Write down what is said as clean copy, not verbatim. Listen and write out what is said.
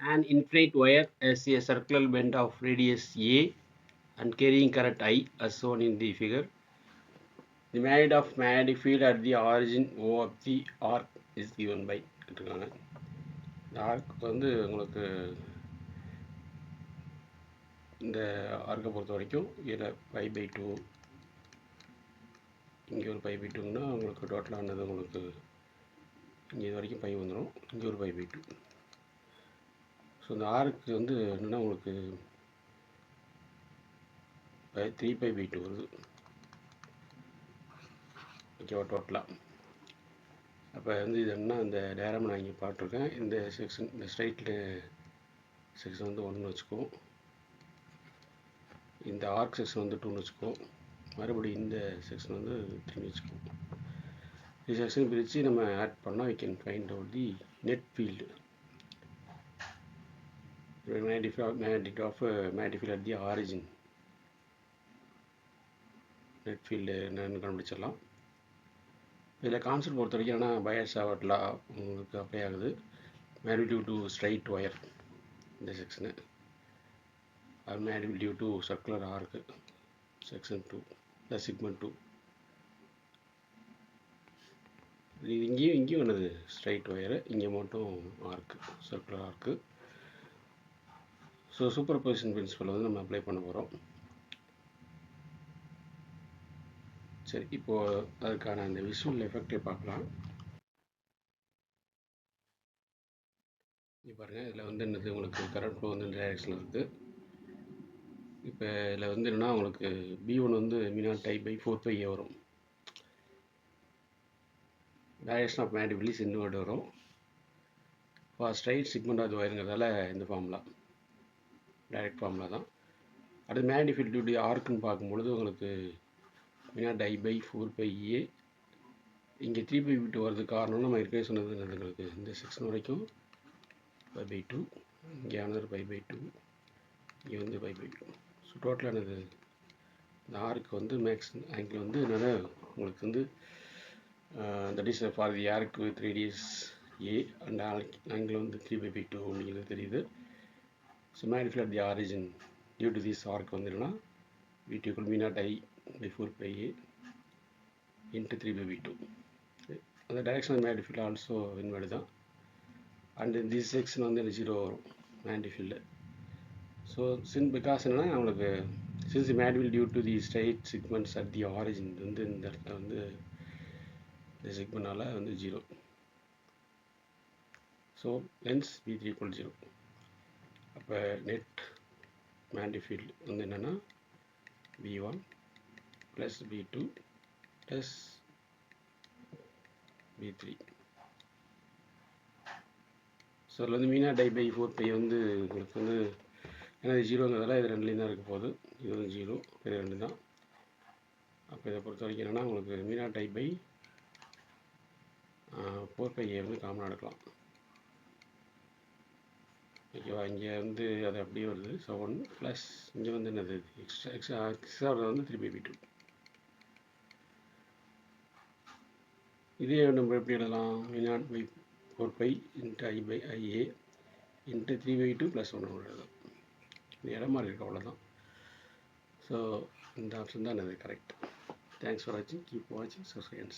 An infinite wire has a circular bend of radius A and carrying current I as shown in the figure. The magnitude of magnetic field at the origin O of the arc is given by கேட்டிருக்காங்க. இந்த arc வந்து உங்களுக்கு இந்த ஆர்க்கை பொறுத்த வரைக்கும் இதில் π/2 இங்கே ஒரு π/2ன்னா உங்களுக்கு டோட்டலானது உங்களுக்கு இங்கே இது வரைக்கும் பை வந்துடும், இங்கே ஒரு π/2. ஸோ இந்த ஆர்க்கு வந்து என்னென்னா உங்களுக்கு 3π/2 வருது ஓகேவா டோட்டலாக. அப்போ வந்து இது என்ன இந்த டயராம் நான் இங்கே பாட்டிருக்கேன். இந்த செக்ஷன் இந்த ஸ்ட்ரைட்டில் செக்ஷன் வந்து 1ன்னு வச்சுக்குவோம், இந்த ஆர்க் செக்ஷன் வந்து 2ன்னு வச்சுக்குவோம், மறுபடியும் இந்த செக்ஷன் வந்து 3ன்னு வச்சுக்குவோம். இந்த செக்ஷன் பிரித்து நம்ம ஆட் பண்ணால் we can find out the net field, magnetic field at the origin. Net field என்னென்னு கண்டுபிடிச்சிடலாம். இதில் கான்செப்ட் பொறுத்த வரைக்கும் ஆனால் பயாஸ் லா உங்களுக்கு அப்ளை ஆகுது. Magnetic due to straight wire இந்த செக்ஷனு, அது magnetic due to circular arc section 2 இந்த செக்மெண்ட் 2. இது இங்கேயும் என்னது ஸ்ட்ரைட் ஒயரு, இங்கே மட்டும் ஆர்க்கு சர்க்குலர் ஆர்க்கு. ஸோ சூப்பர் பொசிஷன் பிரின்சிபல் வந்து நம்ம அப்ளை பண்ண போகிறோம். சரி, இப்போது அதுக்கான அந்த விஷுவல் எஃபெக்டை பார்க்கலாம். இப்போ பாருங்கள், இதில் வந்து என்னது உங்களுக்கு கரண்ட் ஃப்ளோ வந்து இந்த டைரெக்ஷனில் இருக்குது. இப்போ இதில் வந்து என்னென்னா உங்களுக்கு B1 வந்து μ0I/4πA வரும். Direction of magnetic field invert வரும். ஃபார் ஸ்ட்ரைட் செக்மெண்ட் ஆஃப் ஒயருங்கிறதால இந்த ஃபார்முலா டைரக்ட் ஃபார்முலா தான். அடுத்து மேக்னெட்டிக் ஃபீல்ட் டியூ டு ஆர்க்குன்னு பார்க்கும்பொழுது உங்களுக்கு μ0I/4πA இங்கே 3π/2 வரதுக்கு காரணம் நம்ம ஏற்கனவே சொன்னது உங்களுக்கு இந்த செக்ஷன் வரைக்கும் π/2, இங்கே ஆனது π/2, இங்கே வந்து π/2. ஸோ டோட்டலானது இந்த ஆர்க்கு வந்து மேக்ஸ் ஆங்கிள் வந்து என்னென்னா உங்களுக்கு வந்து that is for the arc with radius A and angle வந்து 3π/2 அப்படிங்கிறது தெரியுது. So magnetic field at the origin due to this arc வந்து என்னென்னா VT = μ0I/4πA into 3π/2. அந்த direction of magnetic field also invert தான். அண்ட் திஸ் செக்ஷன் வந்து எனக்கு 0 வரும் மேக்னெட்டிக் ஃபீல்டு. ஸோ பிகாஸ் என்னென்னா நம்மளுக்கு since magnetic field due to the straight segments at the origin வந்து இந்த இடத்துல வந்து இந்த செக்மெண்ட்னால வந்து 0. So hence V3 = 0. அப்போ நெட் மேக்னெட்டிக் ஃபீல்டு வந்து என்னென்னா V1 + V2 + V3. ஸோ அதில் வந்து μ0I/4π வந்து உங்களுக்கு வந்து ஏன்னா இது 0ங்கிறதால இது ரெண்டுலேயும் தான் இருக்க போகுது. இது வந்து 0, இது 2 தான். அப்போ இதை பொறுத்த வரைக்கும் என்னென்னா உங்களுக்கு μ0I/4πA வந்து காமனாக எடுக்கலாம். ஓகேவா, இங்கே வந்து அது அப்படியே வருது. ஸோ 1 ப்ளஸ் இங்கே வந்து என்னது எக்ஸ்ட்ரா வந்து 3π/2. இதே நம்ம எப்படி எழுதலாம், μ0/4π × I/IA × 3/2 + 1 எழுதலாம். இது இடம் மாதிரி இருக்கு, அவ்வளோதான். ஸோ இந்த ஆப்ஷன் தான் இது கரெக்ட். தேங்க்ஸ் ஃபார் வாட்சிங். கீப் வாட்சிங். சப்ஸ்கிரைப்.